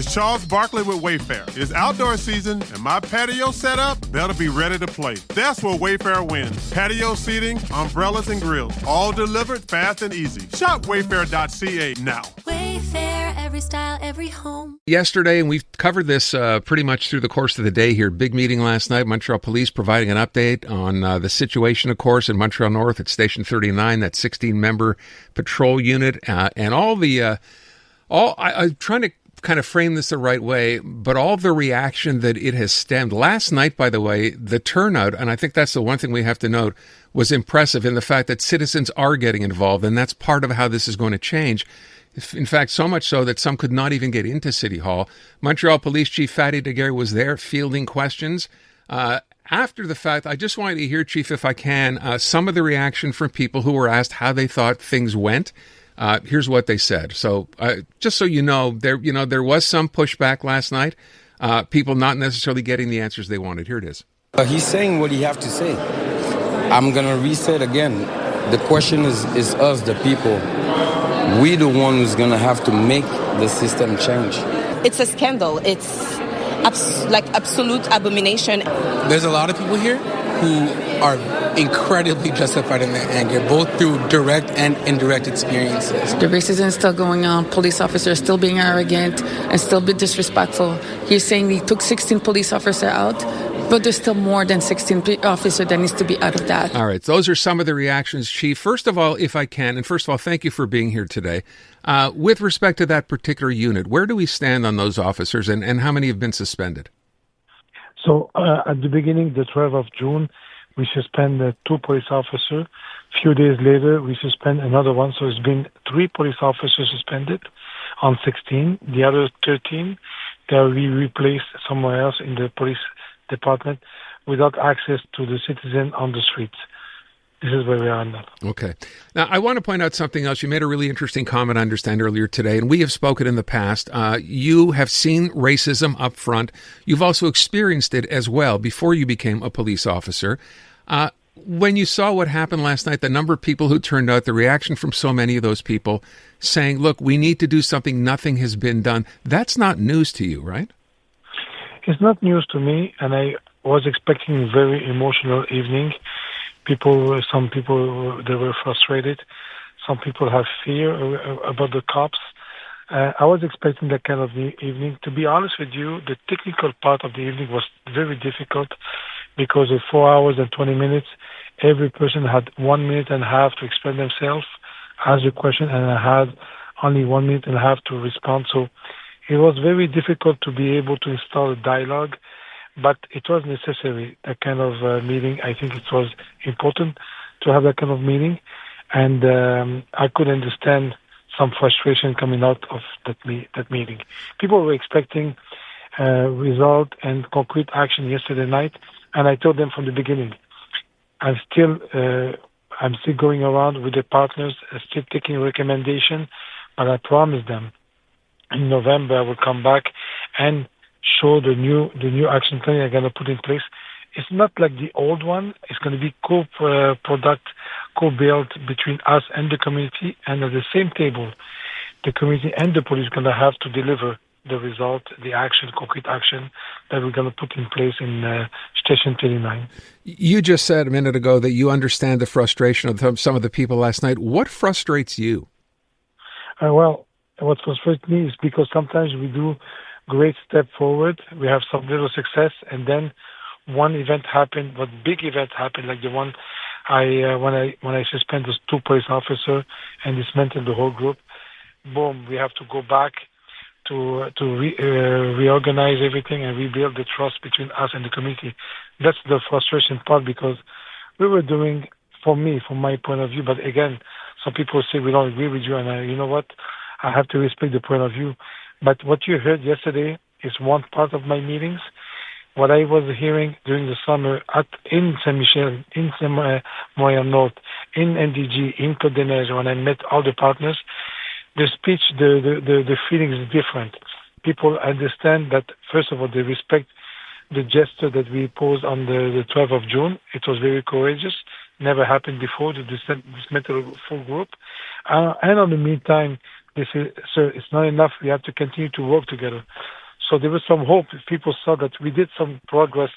it's Charles Barkley with Wayfair. It's outdoor season, and my patio setup better be ready to play. That's where Wayfair wins. Patio seating, umbrellas, and grills, all delivered fast and easy. Shop wayfair.ca now. Wayfair, every style, every home. Yesterday, and we've covered this pretty much through the course of the day here, big meeting last night, Montreal Police providing an update on the situation, of course, in Montreal North at Station 39, that 16-member patrol unit, and all the... I'm trying to kind of frame this the right way, but all the reaction that it has stemmed. Last night, by the way, the turnout, and I think that's the one thing we have to note, was impressive in the fact that citizens are getting involved, and that's part of how this is going to change. In fact, so much so that some could not even get into City Hall. Montreal Police Chief Fady Dagher was there fielding questions. After the fact, I just wanted to hear, Chief, if I can, some of the reaction from people who were asked how they thought things went. Here's what they said. So just so you know, there was some pushback last night. People not necessarily getting the answers they wanted. Here it is. He's saying what he have to say. I'm going to reset again. The question is us, the people. We the one who's going to have to make the system change. It's a scandal. It's absolute abomination. There's a lot of people here who are incredibly justified in their anger, both through direct and indirect experiences. The racism is still going on. Police officers still being arrogant and still being disrespectful. He's saying he took 16 police officers out, but there's still more than 16 officers that needs to be out of that. All right, those are some of the reactions, Chief. First of all, if I can, and first of all, thank you for being here today. With respect to that particular unit, where do we stand on those officers, and how many have been suspended? So at the beginning, the 12th of June, we suspended 2 police officers. A few days later, we suspend another one. So it's been 3 police officers suspended on 16. The other 13, they'll be replaced somewhere else in the police department without access to the citizen on the streets. This is where we are now. Okay. Now, I want to point out something else. You made a really interesting comment, I understand, earlier today, and we have spoken in the past. You have seen racism up front. You've also experienced it as well before you became a police officer. When you saw what happened last night, the number of people who turned out, the reaction from so many of those people saying, look, we need to do something, nothing has been done, that's not news to you, right? It's not news to me, and I was expecting a very emotional evening. Some people, they were frustrated. Some people have fear about the cops. I was expecting that kind of evening. To be honest with you, the technical part of the evening was very difficult because of 4 hours and 20 minutes, every person had 1 minute and a half to explain themselves, ask a question, and I had only 1 minute and a half to respond. So it was very difficult to be able to install a dialogue. But it was necessary, that kind of meeting. I think it was important to have that kind of meeting. And I could understand some frustration coming out of that meeting. People were expecting result and concrete action yesterday night. And I told them from the beginning, I'm still going around with the partners, still taking recommendation. But I promised them in November I will come back and show the new action plan I'm going to put in place. It's not like the old one. It's going to be co-built between us and the community, and at the same table, the community and the police are going to have to deliver the result, the action, concrete action that we're going to put in place in Station 39. You just said a minute ago that you understand the frustration of some of the people last night. What frustrates you? Well, what frustrates me is because sometimes we do great step forward. We have some little success, and then one event happened. What big event happened, like the one when I suspended those 2 police officers and dismantled the whole group. Boom! We have to go back to reorganize everything and rebuild the trust between us and the community. That's the frustration part, because we were doing, from my point of view. But again, some people say we don't agree with you, and you know what? I have to respect the point of view. But what you heard yesterday is one part of my meetings. What I was hearing during the summer in Saint-Michel, in Montreal North, in NDG, in Côte-des-Neiges, when I met all the partners, the speech, the feeling is different. People understand that, first of all, they respect the gesture that we posed on the 12th of June. It was very courageous. Never happened before to dismantle a full group. And in the meantime, they say, sir, it's not enough. We have to continue to work together. So there was some hope. People saw that we did some progress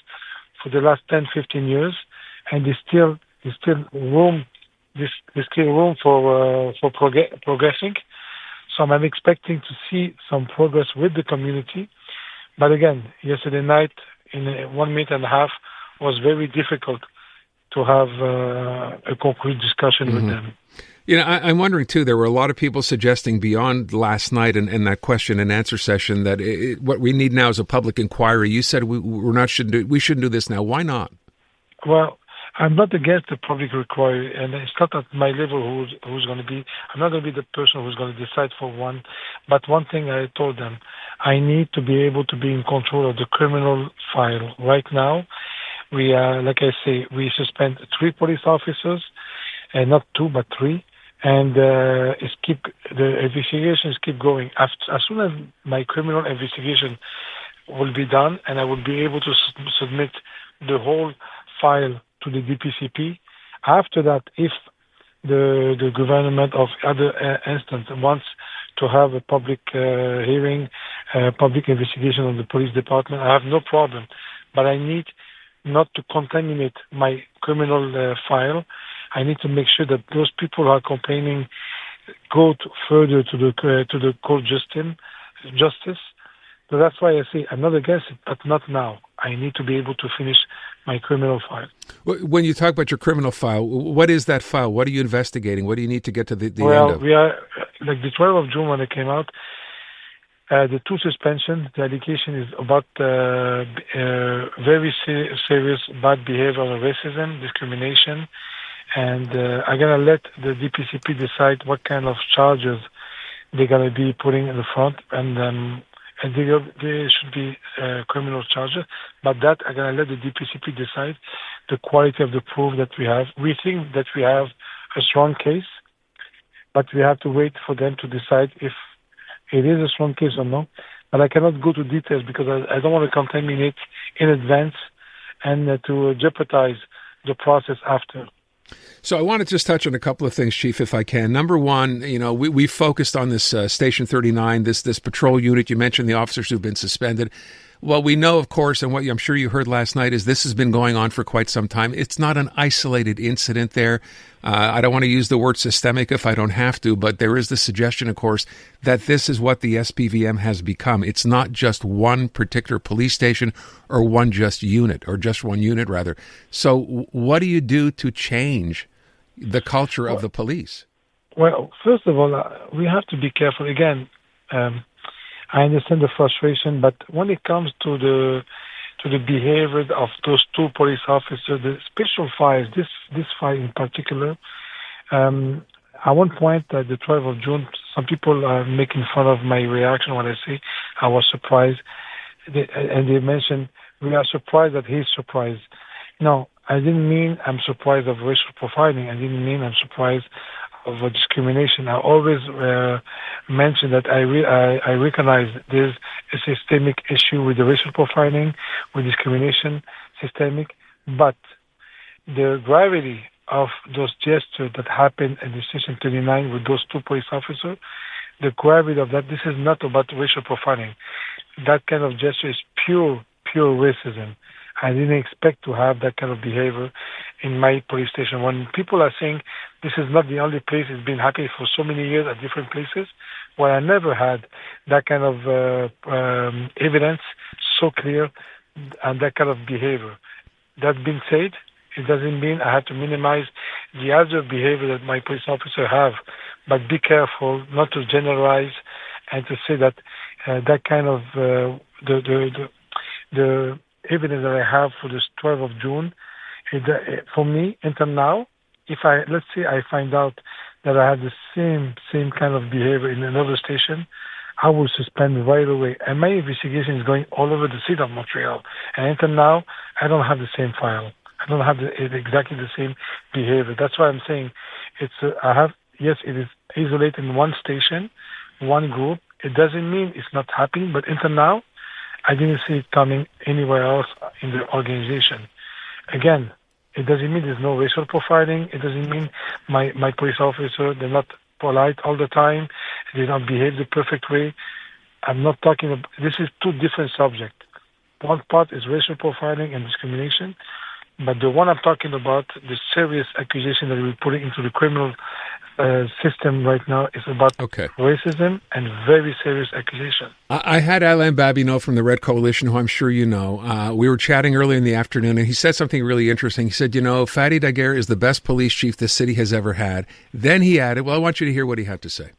for the last 10, 15 years, and there's still room for progressing. So I'm expecting to see some progress with the community. But again, yesterday night, in 1 minute and a half, was very difficult to have a concrete discussion with them. You know, I'm wondering, too, there were a lot of people suggesting beyond last night and that question and answer session that what we need now is a public inquiry. You said we shouldn't do this now. Why not? Well, I'm not against the public inquiry, and it's not at my level who's going to be. I'm not going to be the person who's going to decide for one. But one thing I told them, I need to be able to be in control of the criminal file. Right now, we are, like I say, we suspend 3 police officers, and not 2 but 3. And the investigations keep going. As soon as my criminal investigation will be done, and I will be able to submit the whole file to the DPCP. After that, if the government of other instance wants to have a public hearing, public investigation of the police department, I have no problem. But I need not to contaminate my criminal file. I need to make sure that those people who are complaining go further to the court justice. So that's why I say I'm not against it, but not now. I need to be able to finish my criminal file. When you talk about your criminal file, what is that file? What are you investigating? What do you need to get to the end of? Well, we are, like the 12th of June when it came out, the 2 suspensions, the allegation is about very serious bad behavior of racism, discrimination, and I'm going to let the DPCP decide what kind of charges they're going to be putting in the front, and they should be criminal charges. But that I'm going to let the DPCP decide the quality of the proof that we have. We think that we have a strong case, but we have to wait for them to decide if it is a strong case or no. But I cannot go to details because I don't want to contaminate in advance and to jeopardize the process after. So I want to just touch on a couple of things, Chief, if I can. Number one, you know, we focused on this Station 39, this patrol unit. You mentioned the officers who've been suspended. Well, we know, of course, and what I'm sure you heard last night is this has been going on for quite some time. It's not an isolated incident there. I don't want to use the word systemic if I don't have to, but there is the suggestion, of course, that this is what the SPVM has become. It's not just one particular police station or one unit, rather. So what do you do to change the culture of the police? Well, first of all, we have to be careful. Again, I understand the frustration, but when it comes to the behavior of those 2 police officers, the special files, this file in particular, at one point at the 12th of June, some people are making fun of my reaction when I say I was surprised, and they mentioned we are surprised that he's surprised. No, I didn't mean I'm surprised of racial profiling. I didn't mean I'm surprised of discrimination. I always mention that I recognize there's a systemic issue with the racial profiling, with discrimination, systemic, but the gravity of those gestures that happened in the Station 39 with those 2 police officers, the gravity of that, this is not about racial profiling. That kind of gesture is pure racism. I didn't expect to have that kind of behavior in my police station. When people are saying this is not the only place, it's been happening for so many years at different places, well, I never had that kind of evidence so clear and that kind of behavior. That being said, it doesn't mean I have to minimize the other behavior that my police officers have, but be careful not to generalize and to say that that kind of the evidence that I have for this 12th of June, for me, until now, let's say I find out that I have the same kind of behavior in another station, I will suspend right away. And my investigation is going all over the city of Montreal. And until now, I don't have the same file. I don't have exactly the same behavior. That's why I'm saying it is isolated in one station, one group. It doesn't mean it's not happening, but until now, I didn't see it coming anywhere else in the organization. Again, it doesn't mean there's no racial profiling. It doesn't mean my police officer, they're not polite all the time. They don't behave the perfect way. I'm not talking about, this is two different subjects. One part is racial profiling and discrimination, but the one I'm talking about, the serious accusation that we're putting into the criminal system right now, is about racism and very serious accusation. I had Alain Babineau from the Red Coalition, who I'm sure you know. We were chatting earlier in the afternoon, and he said something really interesting. He said, Fady Dagher is the best police chief this city has ever had. Then he added, well, I want you to hear what he had to say.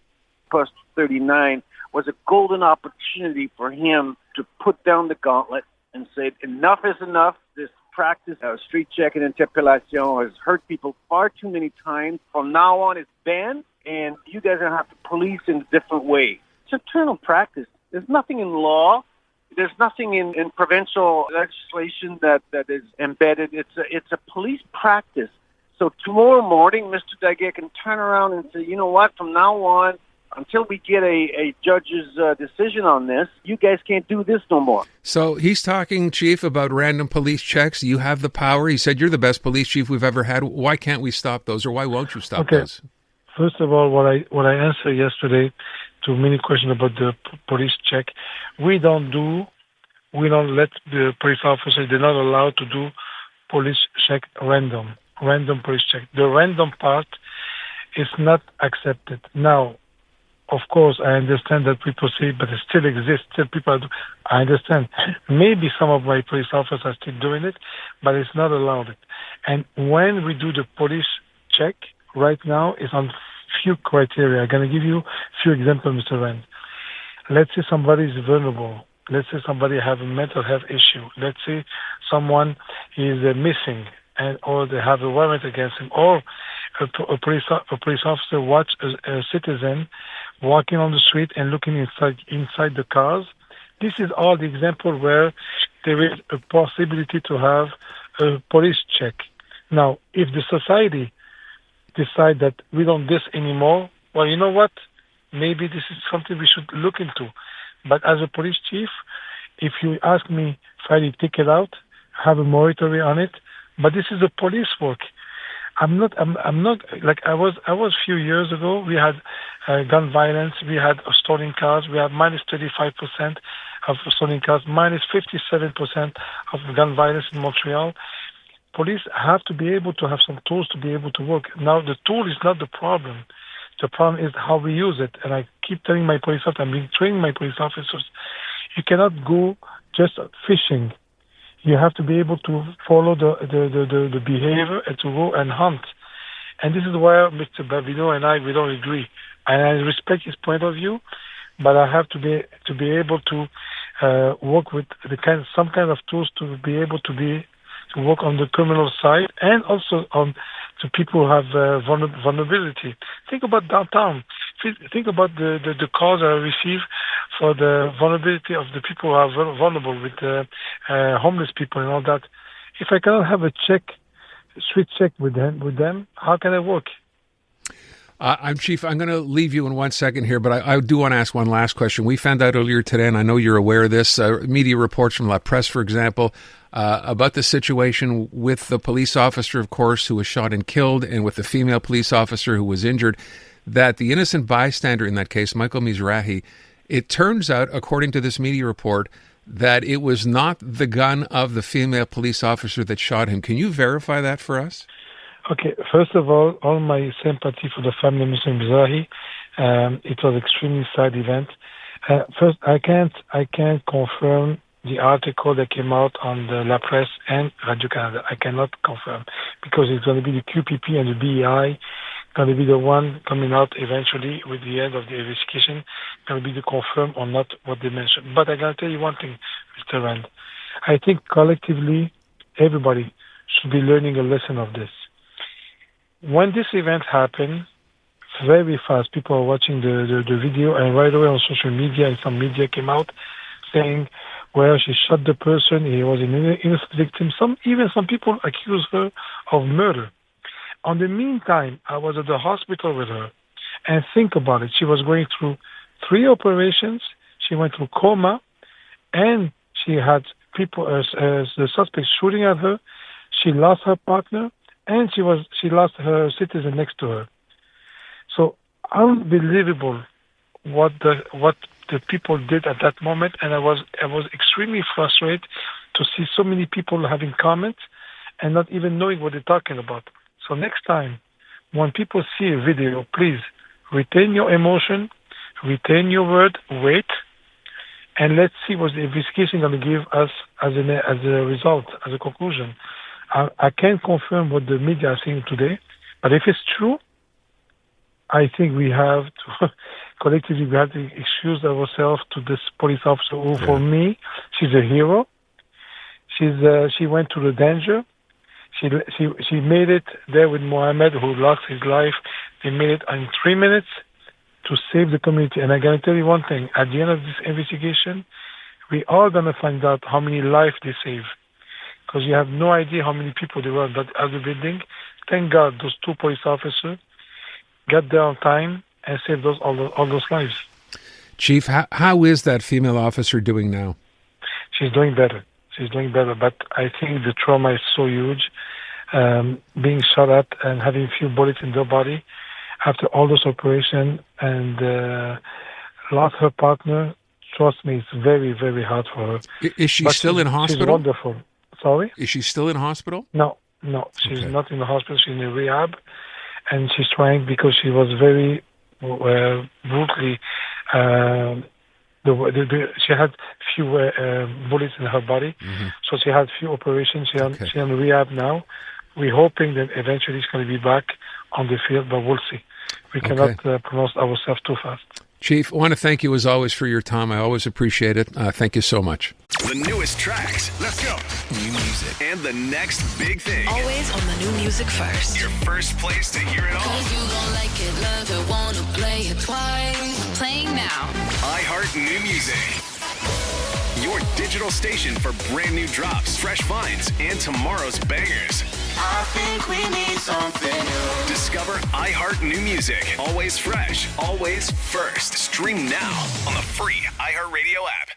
Post 39 was a golden opportunity for him to put down the gauntlet and say, enough is enough. This practice of street check and interpellation has hurt people far too many times. From now on, it's banned, and you guys are going to have to police in a different way. It's internal practice. There's nothing in law. There's nothing in provincial legislation that is embedded. It's a police practice. So tomorrow morning, Mr. Dagher can turn around and say, you know what, from now on, until we get a judge's decision on this, you guys can't do this no more. So he's talking, Chief, about random police checks. You have the power. He said you're the best police chief we've ever had. Why can't we stop those, or why won't you stop those? First of all, what I answered yesterday to many questions about the police check, we don't let the police officers, they're not allowed to do police check random police check. The random part is not accepted. Now, of course, I understand that people say, but it still exists. Still people do. I understand. Maybe some of my police officers are still doing it, but it's not allowed. And when we do the police check, right now, it's on few criteria. I'm going to give you a few examples, Mr. Rand. Let's say somebody is vulnerable. Let's say somebody has a mental health issue. Let's say someone is missing, or they have a warrant against him, or a police officer watch a citizen walking on the street and looking inside the cars. This is all the example where there is a possibility to have a police check. Now, if the society decide that we don't do this anymore, well, you know what? Maybe this is something we should look into. But as a police chief, if you ask me, Fady, take it out, have a moratorium on it. But this is a police work. I'm not like I was a few years ago. We had gun violence. We had stolen cars. We had minus 35% of stolen cars, minus 57% of gun violence in Montreal. Police have to be able to have some tools to be able to work. Now, the tool is not the problem. The problem is how we use it. And I keep telling my police officers, I've been training my police officers, you cannot go just fishing. You have to be able to follow the behavior and to go and hunt. And this is where Mr. Babineau and we don't agree. And I respect his point of view, but I have to be able to work with some kind of tools to be able to work on the criminal side and also on to people who have vulnerability. Think about downtown. Think about the calls I receive for the vulnerability of the people who are vulnerable with homeless people and all that. If I cannot have a street check with them, how can I work? Chief, I'm going to leave you in 1 second here, but I do want to ask one last question. We found out earlier today, and I know you're aware of this, media reports from La Presse, for example, about the situation with the police officer, of course, who was shot and killed, and with the female police officer who was injured, that the innocent bystander in that case, Michael Mizrahi, it turns out, according to this media report, that it was not the gun of the female police officer that shot him. Can you verify that for us? Okay, first of all my sympathy for the family of Mr. Mizrahi. It was an extremely sad event. First, I can't confirm the article that came out on the La Presse and Radio-Canada. I cannot confirm because it's going to be the QPP and the BEI going to be the one coming out eventually with the end of the investigation, going to be the confirm or not what they mentioned. But I got to tell you one thing, Mr. Rand. I think collectively, everybody should be learning a lesson of this. When this event happened, very fast, people are watching the video, and right away on social media, and some media came out saying, well, she shot the person, he was an innocent victim. Some people accuse her of murder. On the meantime, I was at the hospital with her, and think about it. She was going through 3 operations, she went through coma, and she had people, the suspects shooting at her. She lost her partner, and she lost her citizen next to her. So unbelievable what the people did at that moment, and I was extremely frustrated to see so many people having comments and not even knowing what they're talking about. So next time, when people see a video, please retain your emotion, retain your word, wait, and let's see what the investigation going to give us as a result, as a conclusion. I can't confirm what the media are saying today, but if it's true, I think we have to, collectively, we have to excuse ourselves to this police officer who, for me, she's a hero. She went through the danger. She made it there with Mohammed, who lost his life. They made it in 3 minutes to save the community. And I'm going to tell you one thing. At the end of this investigation, we are going to find out how many lives they saved. Because you have no idea how many people there were in that other building. Thank God those 2 police officers got there on time and saved all those lives. Chief, how is that female officer doing now? She's doing better. But I think the trauma is so huge. Being shot at and having few bullets in their body after all those operations and lost her partner. Trust me, it's very, very hard for her. Is she still in hospital? She's wonderful. Sorry? Is she still in hospital? No. She's not in the hospital. She's in a rehab. And she's trying because she was very brutally... she had few bullets in her body, so she had few operations. She's in rehab now. We're hoping that eventually she's going to be back on the field, but we'll see. We cannot pronounce ourselves too fast. Chief, I want to thank you as always for your time. I always appreciate it. Thank you so much. The newest tracks. Let's go. New music. And the next big thing. Always on the new music first. Your first place to hear it all. 'Cause you gon' like it, love it, wanna play it twice. Playing now. iHeart New Music. Your digital station for brand new drops, fresh finds, and tomorrow's bangers. I think we need something new. Discover iHeart New Music. Always fresh, always first. Stream now on the free iHeartRadio app.